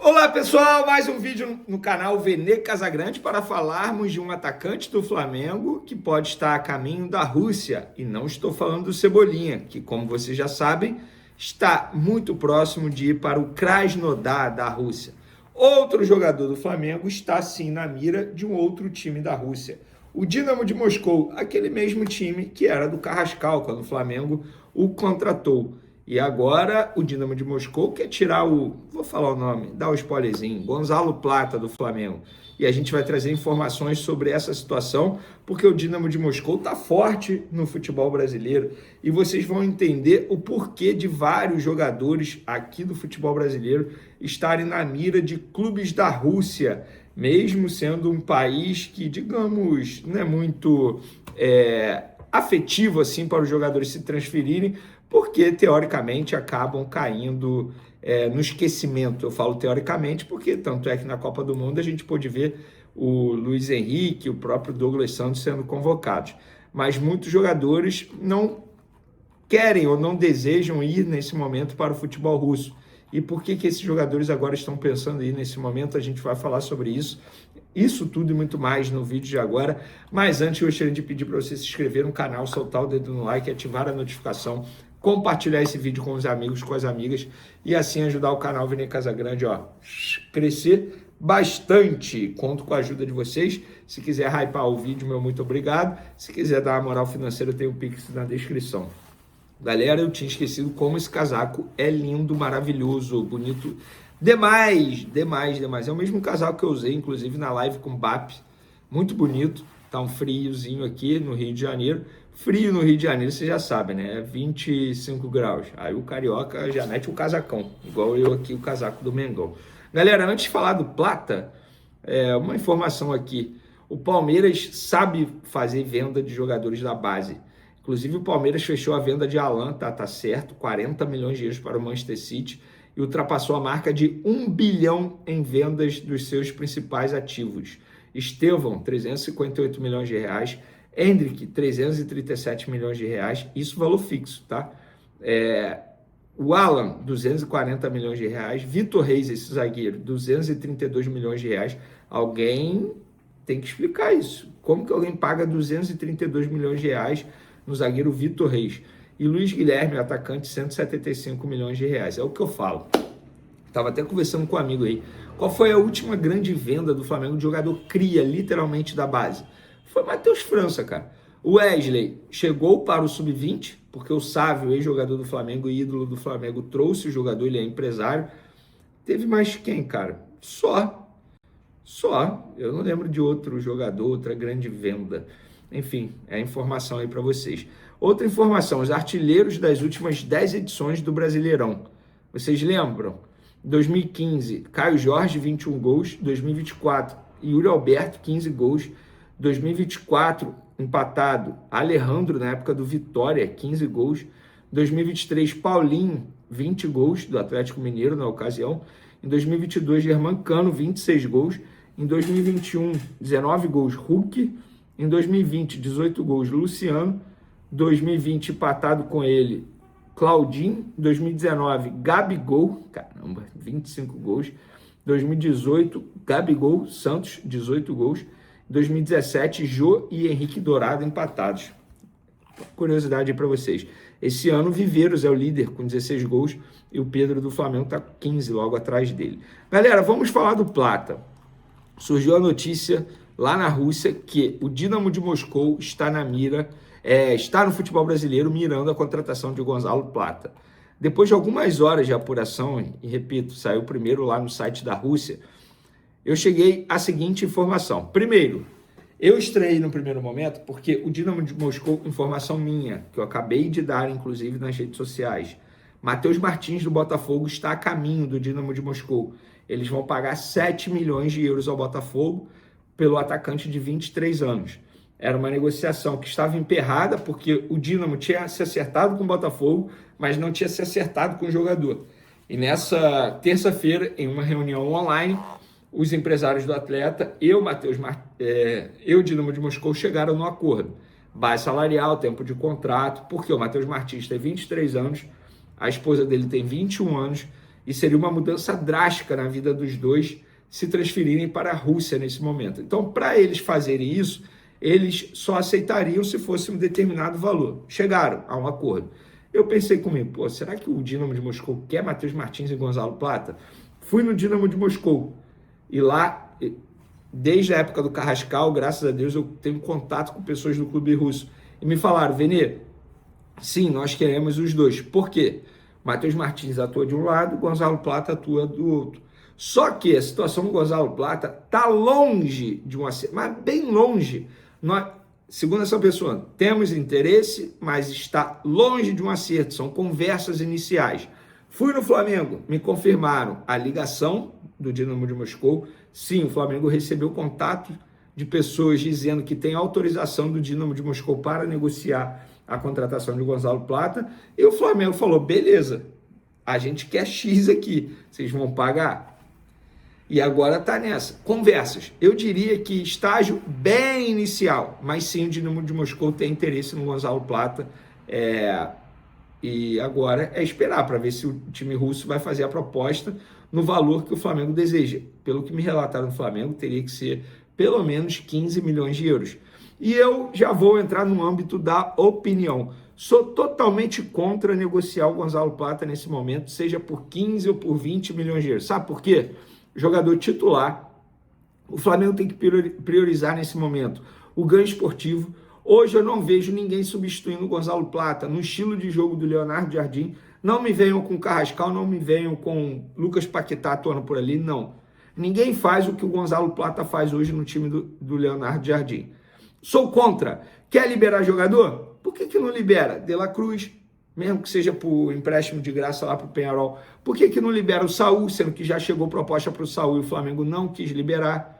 Olá pessoal, mais um vídeo no canal Vene Casagrande para falarmos de um atacante do Flamengo que pode estar a caminho da Rússia. E não estou falando do Cebolinha, que como vocês já sabem, está muito próximo de ir para o Krasnodar da Rússia. Outro jogador do Flamengo está sim na mira de um outro time da Rússia. O Dinamo de Moscou, aquele mesmo time que era do Carrascal, quando o Flamengo o contratou. E agora o Dinamo de Moscou quer tirar vou falar o nome, dar o spoilerzinho, Gonzalo Plata do Flamengo. E a gente vai trazer informações sobre essa situação, porque o Dinamo de Moscou está forte no futebol brasileiro. E vocês vão entender o porquê de vários jogadores aqui do futebol brasileiro estarem na mira de clubes da Rússia, mesmo sendo um país que, digamos, não é muito afetivo assim para os jogadores se transferirem, porque, teoricamente, acabam caindo no esquecimento. Eu falo teoricamente porque, tanto é que na Copa do Mundo a gente pôde ver o Luiz Henrique, o próprio Douglas Santos sendo convocados. Mas muitos jogadores não querem ou não desejam ir nesse momento para o futebol russo. E por que esses jogadores agora estão pensando em ir nesse momento? A gente vai falar sobre isso. Isso tudo e muito mais no vídeo de agora. Mas antes eu gostaria de pedir para você se inscrever no canal, soltar o dedo no like, ativar a notificação, compartilhar esse vídeo com os amigos, com as amigas e assim ajudar o canal Vene Casagrande a crescer bastante. Conto com a ajuda de vocês. Se quiser hypar o vídeo, meu muito obrigado. Se quiser dar uma moral financeira, tem o Pix na descrição. Galera, eu tinha esquecido como esse casaco é lindo, maravilhoso, bonito demais, demais, demais. É o mesmo casaco que eu usei, inclusive, na live com o BAP. Muito bonito. Tá um friozinho aqui no Rio de Janeiro. Frio no Rio de Janeiro, você já sabe, né? É 25 graus. Aí o carioca já mete um casacão, igual eu aqui, o casaco do Mengão. Galera, antes de falar do Plata, uma informação aqui. O Palmeiras sabe fazer venda de jogadores da base. Inclusive, o Palmeiras fechou a venda de Alan, tá certo, 40 milhões de euros para o Manchester City e ultrapassou a marca de 1 bilhão em vendas dos seus principais ativos. Estevão, 358 milhões de reais. Hendrick, 337 milhões de reais. Isso valor fixo, tá? O Alan, 240 milhões de reais. Vitor Reis, esse zagueiro, 232 milhões de reais. Alguém tem que explicar isso. Como que alguém paga 232 milhões de reais no zagueiro Vitor Reis? E Luiz Guilherme, atacante, 175 milhões de reais. É o que eu falo. Estava até conversando com um amigo aí. Qual foi a última grande venda do Flamengo de jogador cria, literalmente, da base? Foi Matheus França, cara. O Wesley chegou para o Sub-20, porque o Sávio, ex-jogador do Flamengo e ídolo do Flamengo, trouxe o jogador, ele é empresário. Teve mais quem, cara? Só. Eu não lembro de outro jogador, outra grande venda. Enfim, é a informação aí para vocês. Outra informação, os artilheiros das últimas 10 edições do Brasileirão. Vocês lembram? 2015, Caio Jorge, 21 gols. 2024, Yuri Alberto, 15 gols. 2024, empatado, Alejandro, na época do Vitória, 15 gols. 2023, Paulinho, 20 gols, do Atlético Mineiro na ocasião. Em 2022, Germancano, 26 gols. Em 2021, 19 gols, Hulk. Em 2020, 18 gols, Luciano. 2020, empatado com ele, Claudinho. 2019, Gabigol, caramba, 25 gols. 2018, Gabigol, Santos, 18 gols. 2017, Jô e Henrique Dourado empatados. Curiosidade aí para vocês. Esse ano, Viveiros é o líder com 16 gols e o Pedro do Flamengo está com 15 logo atrás dele. Galera, vamos falar do Plata. Surgiu a notícia lá na Rússia que o Dinamo de Moscou está na mira, está no futebol brasileiro mirando a contratação de Gonzalo Plata. Depois de algumas horas de apuração, e repito, saiu primeiro lá no site da Rússia, eu cheguei à seguinte informação. Primeiro, eu estranhei no primeiro momento porque o Dinamo de Moscou, informação minha, que eu acabei de dar, inclusive, nas redes sociais, Matheus Martins, do Botafogo, está a caminho do Dinamo de Moscou. Eles vão pagar 7 milhões de euros ao Botafogo pelo atacante de 23 anos. Era uma negociação que estava emperrada porque o Dinamo tinha se acertado com o Botafogo, mas não tinha se acertado com o jogador. E nessa terça-feira, em uma reunião online, os empresários do atleta e o Dinamo de Moscou chegaram no acordo. Base salarial, tempo de contrato, porque o Matheus Martins tem 23 anos, a esposa dele tem 21 anos E seria uma mudança drástica na vida dos dois se transferirem para a Rússia nesse momento. Então, para eles fazerem isso, eles só aceitariam se fosse um determinado valor. Chegaram a um acordo. Eu pensei comigo, pô, será que o Dínamo de Moscou quer Matheus Martins e Gonzalo Plata? Fui no Dínamo de Moscou e lá, desde a época do Carrascal, graças a Deus, eu tenho contato com pessoas do clube russo. E me falaram, Vene, sim, nós queremos os dois. Por quê? Matheus Martins atua de um lado, Gonzalo Plata atua do outro. Só que a situação do Gonzalo Plata está longe de um acerto, mas bem longe. Nós, segundo essa pessoa, temos interesse, mas está longe de um acerto. São conversas iniciais. Fui no Flamengo, me confirmaram a ligação do Dínamo de Moscou. Sim, o Flamengo recebeu contato de pessoas dizendo que tem autorização do Dínamo de Moscou para negociar a contratação de Gonzalo Plata. E o Flamengo falou, beleza, a gente quer X aqui, vocês vão pagar? E agora está nessa. Conversas. Eu diria que estágio bem inicial, mas sim o Dínamo de Moscou tem interesse no Gonzalo Plata. E agora é esperar para ver se o time russo vai fazer a proposta no valor que o Flamengo deseja. Pelo que me relataram do Flamengo, teria que ser pelo menos 15 milhões de euros. E eu já vou entrar no âmbito da opinião. Sou totalmente contra negociar o Gonzalo Plata nesse momento, seja por 15 ou por 20 milhões de euros. Sabe por quê? Jogador titular, o Flamengo tem que priorizar nesse momento o ganho esportivo. Hoje eu não vejo ninguém substituindo o Gonzalo Plata no estilo de jogo do Leonardo Jardim. Não me venham com Carrascal, não me venham com Lucas Paquetá atuando por ali, não. Ninguém faz o que o Gonzalo Plata faz hoje no time do Leonardo Jardim. Sou contra. Quer liberar jogador? Por que não libera? De La Cruz, mesmo que seja por empréstimo de graça lá para o Peñarol. Por que não libera o Saúl, sendo que já chegou proposta para o Saúl e o Flamengo não quis liberar?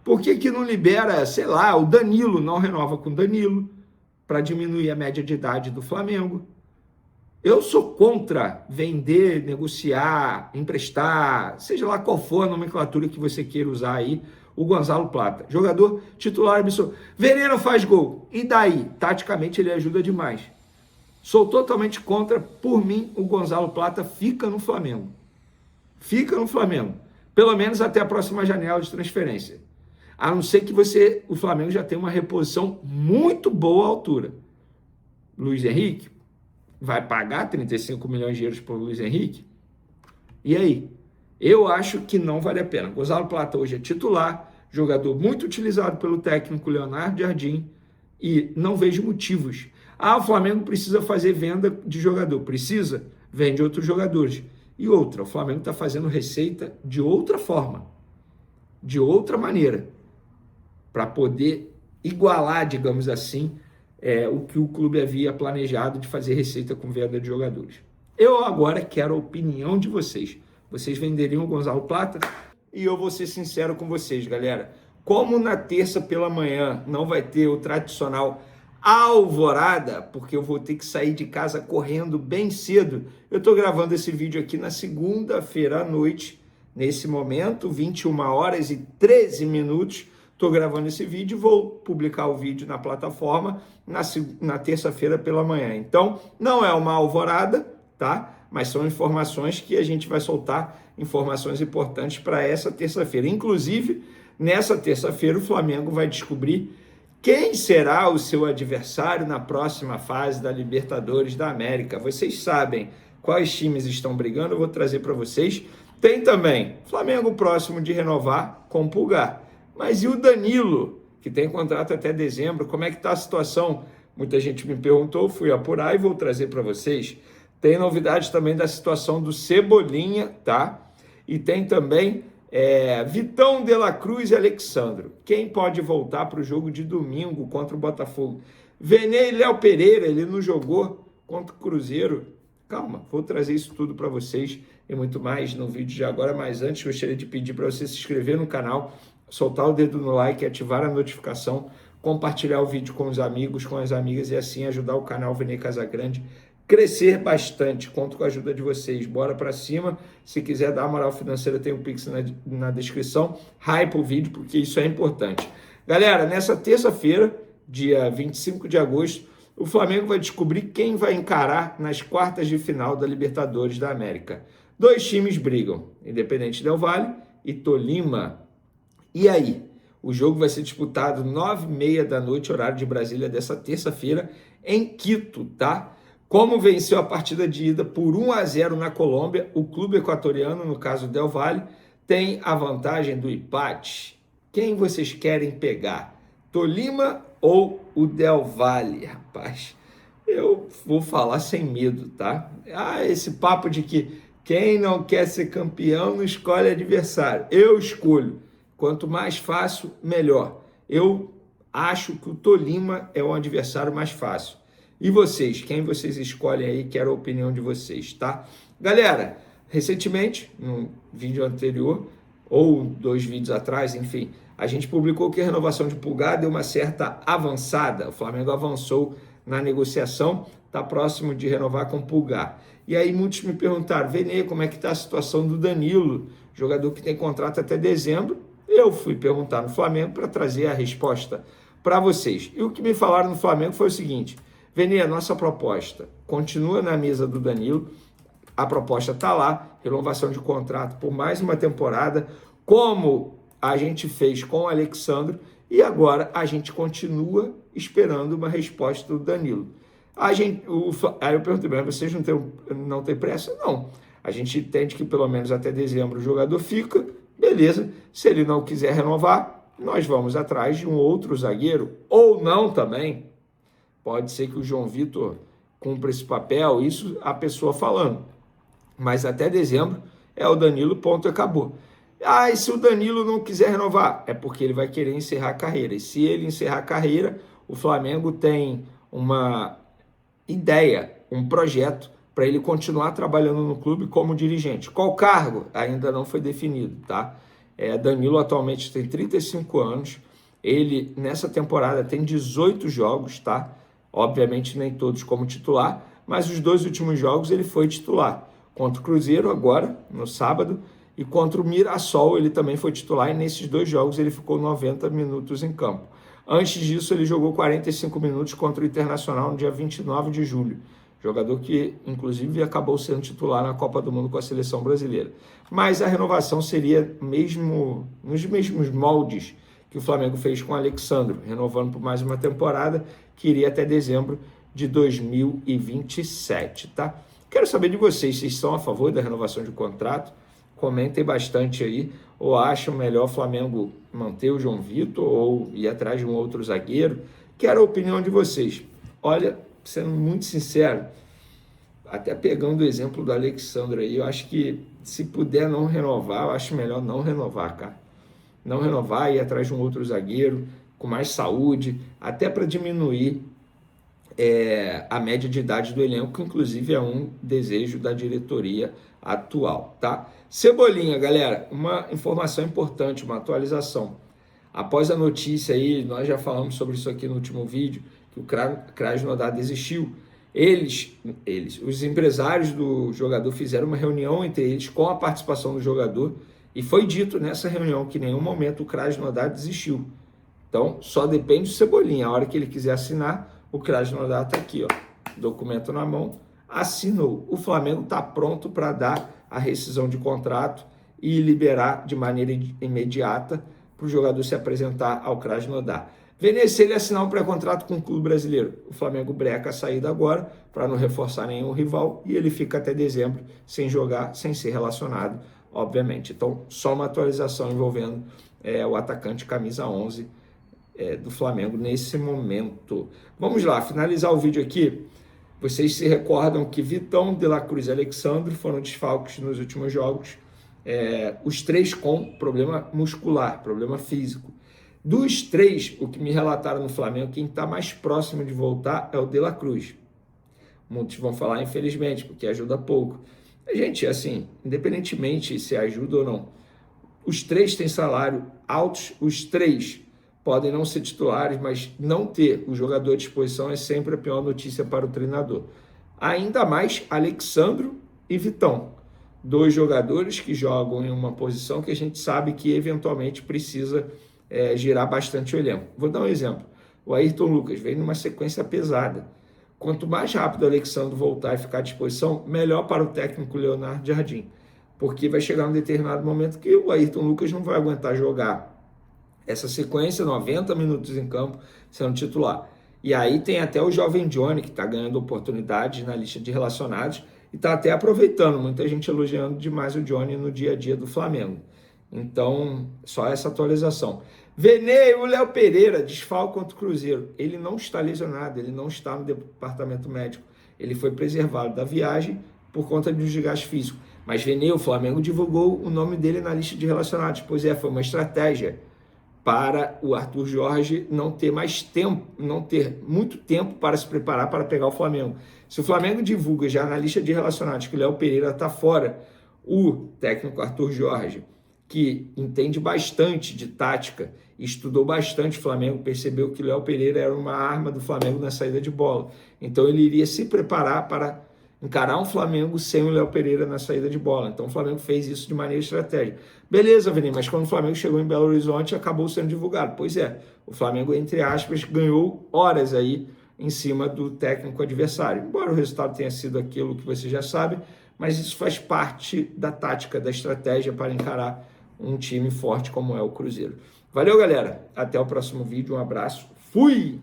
Por que não libera, sei lá, o Danilo, não renova com o Danilo, para diminuir a média de idade do Flamengo? Eu sou contra vender, negociar, emprestar, seja lá qual for a nomenclatura que você queira usar aí, o Gonzalo Plata. Jogador titular absoluto. Veneno faz gol. E daí? Taticamente ele ajuda demais. Sou totalmente contra. Por mim, o Gonzalo Plata fica no Flamengo. Fica no Flamengo. Pelo menos até a próxima janela de transferência. A não ser que o Flamengo já tenha uma reposição muito boa à altura. Luiz Henrique vai pagar 35 milhões de euros para o Luiz Henrique? E aí? Eu acho que não vale a pena. Gonzalo Plata hoje é titular, jogador muito utilizado pelo técnico Leonardo Jardim, e não vejo motivos. O Flamengo precisa fazer venda de jogador. Precisa? Vende outros jogadores. E outra, o Flamengo está fazendo receita de outra forma, de outra maneira, para poder igualar, digamos assim, o que o clube havia planejado de fazer receita com venda de jogadores. Eu agora quero a opinião de vocês. Vocês venderiam o Gonzalo Plata? E eu vou ser sincero com vocês, galera. Como na terça pela manhã não vai ter o tradicional alvorada, porque eu vou ter que sair de casa correndo bem cedo, eu estou gravando esse vídeo aqui na segunda-feira à noite, nesse momento, 21h13. Estou gravando esse vídeo e vou publicar o vídeo na plataforma na terça-feira pela manhã. Então, não é uma alvorada, tá? Mas são informações que a gente vai soltar, informações importantes para essa terça-feira. Inclusive, nessa terça-feira, o Flamengo vai descobrir quem será o seu adversário na próxima fase da Libertadores da América. Vocês sabem quais times estão brigando, eu vou trazer para vocês. Tem também Flamengo próximo de renovar com o Pulgar. Mas e o Danilo, que tem contrato até dezembro? Como é que está a situação? Muita gente me perguntou, fui apurar e vou trazer para vocês. Tem novidades também da situação do Cebolinha, tá? E tem também Vitão, De La Cruz e Alexandro. Quem pode voltar para o jogo de domingo contra o Botafogo? Vene e Léo Pereira, ele não jogou contra o Cruzeiro. Calma, vou trazer isso tudo para vocês e muito mais no vídeo de agora. Mas antes, gostaria de pedir para você se inscrever no canal, soltar o dedo no like, ativar a notificação, compartilhar o vídeo com os amigos, com as amigas e assim ajudar o canal Vene Casagrande crescer bastante. Conto com a ajuda de vocês. Bora para cima. Se quiser dar moral financeira, tem o Pix na descrição. Hype o vídeo, porque isso é importante. Galera, nessa terça-feira, dia 25 de agosto, o Flamengo vai descobrir quem vai encarar nas quartas de final da Libertadores da América. Dois times brigam, Independente Del Valle e Tolima. E aí? O jogo vai ser disputado 9h30 da noite, horário de Brasília, dessa terça-feira, em Quito, tá? Como venceu a partida de ida por 1-0 na Colômbia, o clube equatoriano, no caso Del Valle, tem a vantagem do empate. Quem vocês querem pegar? Tolima ou o Del Valle, rapaz? Eu vou falar sem medo, tá? Esse papo de que quem não quer ser campeão não escolhe adversário. Eu escolho. Quanto mais fácil, melhor. Eu acho que o Tolima é o adversário mais fácil. E vocês? Quem vocês escolhem aí? Quero a opinião de vocês, tá? Galera, recentemente, no vídeo anterior, ou 2 vídeos atrás, enfim, a gente publicou que a renovação de Pulgar deu uma certa avançada. O Flamengo avançou na negociação, está próximo de renovar com Pulgar. E aí muitos me perguntaram, Vene, como é que está a situação do Danilo, jogador que tem contrato até dezembro? Eu fui perguntar no Flamengo para trazer a resposta para vocês. E o que me falaram no Flamengo foi o seguinte, Vene, a nossa proposta continua na mesa do Danilo, a proposta está lá, renovação de contrato por mais uma temporada, como a gente fez com o Alexandre, e agora a gente continua esperando uma resposta do Danilo. Aí eu perguntei, mas vocês não têm pressa? Não. A gente entende que pelo menos até dezembro o jogador fica, beleza. Se ele não quiser renovar, nós vamos atrás de um outro zagueiro, ou não também. Pode ser que o João Vitor cumpra esse papel, isso a pessoa falando. Mas até dezembro é o Danilo, ponto, acabou. E se o Danilo não quiser renovar? É porque ele vai querer encerrar a carreira. E se ele encerrar a carreira, o Flamengo tem uma ideia, um projeto para ele continuar trabalhando no clube como dirigente. Qual cargo? Ainda não foi definido, tá? Danilo atualmente tem 35 anos. Ele, nessa temporada, tem 18 jogos, tá? Obviamente nem todos como titular, mas os 2 últimos jogos ele foi titular. Contra o Cruzeiro agora, no sábado, e contra o Mirassol ele também foi titular, e nesses 2 jogos ele ficou 90 minutos em campo. Antes disso ele jogou 45 minutos contra o Internacional no dia 29 de julho. Jogador que, inclusive, acabou sendo titular na Copa do Mundo com a seleção brasileira. Mas a renovação seria nos mesmos moldes que o Flamengo fez com o Alexandre, renovando por mais uma temporada, que iria até dezembro de 2027, tá? Quero saber de vocês, vocês são a favor da renovação de contrato? Comentem bastante aí, ou acham melhor o Flamengo manter o João Vitor ou ir atrás de um outro zagueiro? Quero a opinião de vocês. Olha, sendo muito sincero, até pegando o exemplo do Alexandre aí, eu acho que se puder não renovar, eu acho melhor não renovar, cara. Não renovar, ir atrás de um outro zagueiro com mais saúde, até para diminuir a média de idade do elenco, que inclusive é um desejo da diretoria atual, tá? Cebolinha, galera, uma informação importante, uma atualização. Após a notícia aí, nós já falamos sobre isso aqui no último vídeo, que o Krasnodar desistiu. Os empresários do jogador fizeram uma reunião entre eles com a participação do jogador e foi dito nessa reunião que em nenhum momento o Krasnodar desistiu. Então, só depende do Cebolinha. A hora que ele quiser assinar, o Krasnodar está aqui, ó, documento na mão, assinou. O Flamengo está pronto para dar a rescisão de contrato e liberar de maneira imediata para o jogador se apresentar ao Krasnodar. Vene, se ele assinar um pré-contrato com o clube brasileiro, o Flamengo breca a saída agora para não reforçar nenhum rival e ele fica até dezembro sem jogar, sem ser relacionado, obviamente. Então, só uma atualização envolvendo o atacante camisa 11 do Flamengo nesse momento. Vamos lá, finalizar o vídeo aqui. Vocês se recordam que Vitão, De La Cruz e Alexandre foram desfalques nos últimos jogos, os 3 com problema muscular, problema físico. Dos 3, o que me relataram no Flamengo, quem está mais próximo de voltar é o De La Cruz. Muitos vão falar, infelizmente, porque ajuda pouco. Gente, assim, independentemente se ajuda ou não, os 3 têm salário altos, os 3 podem não ser titulares, mas não ter o jogador à disposição é sempre a pior notícia para o treinador. Ainda mais Alexandre e Vitão, 2 jogadores que jogam em uma posição que a gente sabe que eventualmente precisa girar bastante o elenco. Vou dar um exemplo. O Ayrton Lucas vem numa sequência pesada. Quanto mais rápido o Alexandre voltar e ficar à disposição, melhor para o técnico Leonardo Jardim. porque vai chegar um determinado momento que o Ayrton Lucas não vai aguentar jogar essa sequência, 90 minutos em campo, sendo titular. E aí tem até o jovem Johnny, que está ganhando oportunidades na lista de relacionados, e está até aproveitando, muita gente elogiando demais o Johnny no dia a dia do Flamengo. Então, só essa atualização. Vene, o Léo Pereira, desfalque contra o Cruzeiro. Ele não está lesionado, ele não está no departamento médico. Ele foi preservado da viagem por conta de um desgaste físico. Mas Vene, o Flamengo divulgou o nome dele na lista de relacionados. Pois é, foi uma estratégia para o Arthur Jorge não ter mais tempo, não ter muito tempo para se preparar para pegar o Flamengo. Se o Flamengo divulga já na lista de relacionados que o Léo Pereira está fora, o técnico Arthur Jorge, que entende bastante de tática, estudou bastante o Flamengo, percebeu que o Léo Pereira era uma arma do Flamengo na saída de bola. Então ele iria se preparar para encarar um Flamengo sem o Léo Pereira na saída de bola. Então o Flamengo fez isso de maneira estratégica. Beleza, Vini, mas quando o Flamengo chegou em Belo Horizonte, acabou sendo divulgado. Pois é, o Flamengo, entre aspas, ganhou horas aí em cima do técnico adversário. Embora o resultado tenha sido aquilo que você já sabe, mas isso faz parte da tática, da estratégia para encarar um time forte como é o Cruzeiro. Valeu, galera. Até o próximo vídeo. Um abraço. Fui!